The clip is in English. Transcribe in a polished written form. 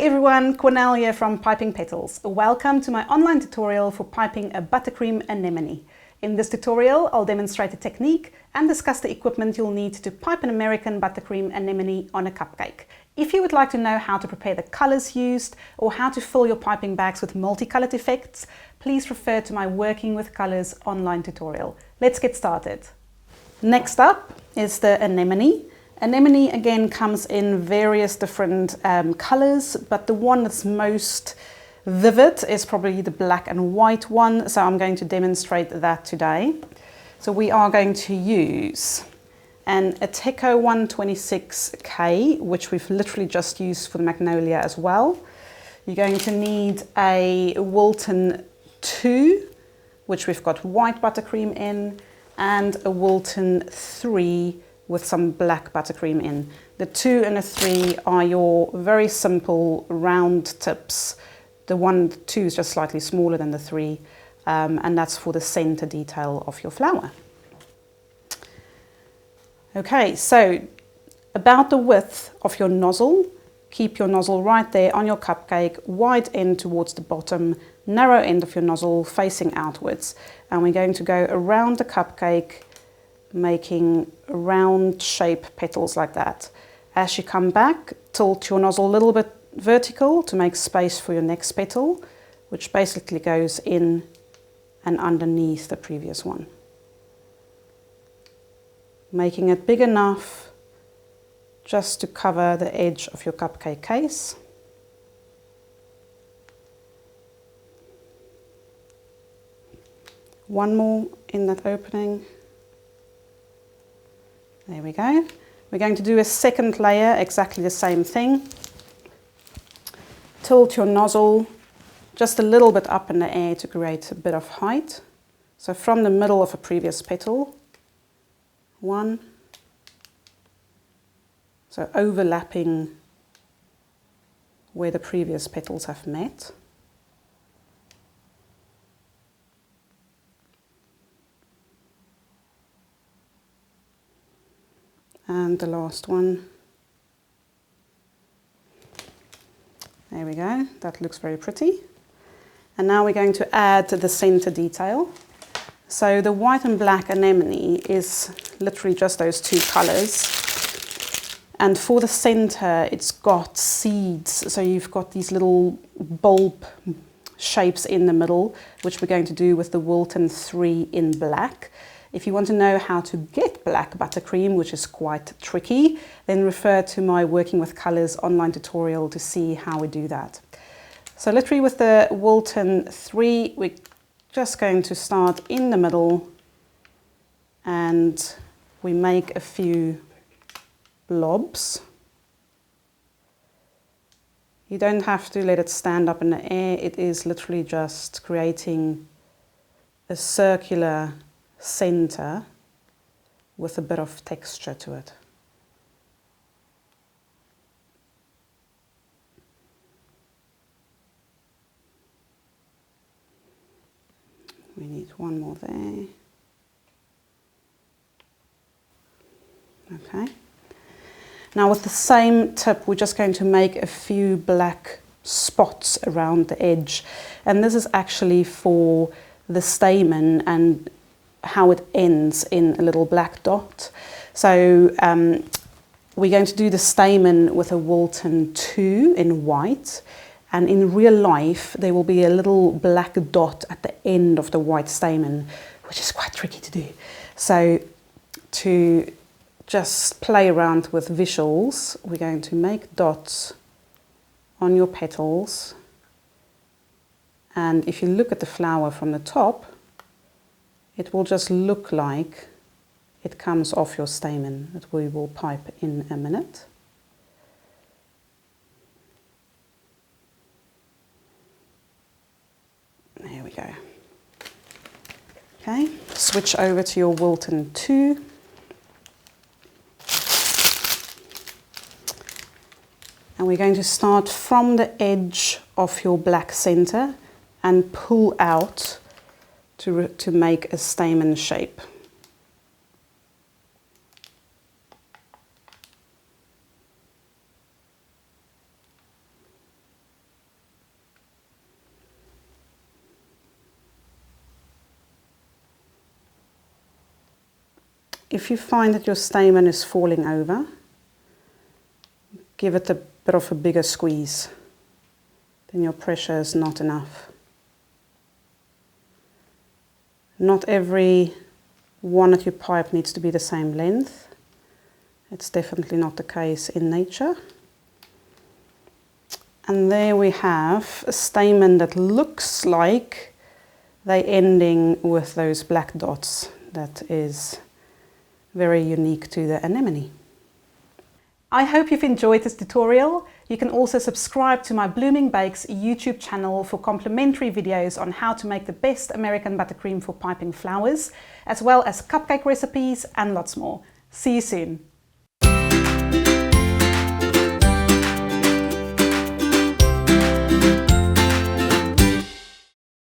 everyone, Cornell here from Piping Petals. Welcome to my online tutorial for piping a buttercream anemone. In this tutorial, I'll demonstrate the technique and discuss the equipment you'll need to pipe an American buttercream anemone on a cupcake. If you would like to know how to prepare the colors used or how to fill your piping bags with multicolored effects, please refer to my Working with Colors online tutorial. Let's get started. Next up is the anemone. Anemone again comes in various different colors, but the one that's most vivid is probably the black and white one, so I'm going to demonstrate that today. So we are going to use an Ateco 126K, which we've literally just used for the magnolia as well. You're going to need a Wilton 2, which we've got white buttercream in, and a Wilton 3 with some black buttercream in. The 2 and the 3 are your very simple round tips. The 2 is just slightly smaller than the 3, and that's for the center detail of your flower. Okay, so about the width of your nozzle, keep your nozzle right there on your cupcake, wide end towards the bottom, narrow end of your nozzle facing outwards. And we're going to go around the cupcake, making round shape petals like that. As you come back, tilt your nozzle a little bit vertical to make space for your next petal, which basically goes in and underneath the previous one. Making it big enough just to cover the edge of your cupcake case. One more in that opening. There we go. We're going to do a second layer, exactly the same thing. Tilt your nozzle just a little bit up in the air to create a bit of height. So from the middle of a previous petal, one. So overlapping where the previous petals have met. And the last one. There we go, that looks very pretty. And now we're going to add the center detail. So the white and black anemone is literally just those two colors. And for the center, it's got seeds. So you've got these little bulb shapes in the middle, which we're going to do with the Wilton 3 in black. If you want to know how to get black buttercream, which is quite tricky, then refer to my Working with Colors online tutorial to see how we do that. So literally with the Wilton 3, we're just going to start in the middle and we make a few blobs. You don't have to let it stand up in the air. It is literally just creating a circular center with a bit of texture to it. We need one more there. Okay. Now with the same tip, we're just going to make a few black spots around the edge. And this is actually for the stamen and how it ends in a little black dot. So we're going to do the stamen with a Wilton 2 in white, and in real life there will be a little black dot at the end of the white stamen, which is quite tricky to do. So to just play around with visuals, we're going to make dots on your petals, and if you look at the flower from the top, it will just look like it comes off your stamen that we will pipe in a minute. There we go. Okay, switch over to your Wilton 2. And we're going to start from the edge of your black center and pull out to make a stamen shape. If you find that your stamen is falling over, give it a bit of a bigger squeeze. Then your pressure is not enough. Not every one that you pipe needs to be the same length. It's definitely not the case in nature. And there we have a stamen that looks like they're ending with those black dots. That is very unique to the anemone. I hope you've enjoyed this tutorial. You can also subscribe to my Blooming Bakes YouTube channel for complimentary videos on how to make the best American buttercream for piping flowers, as well as cupcake recipes and lots more. See you soon.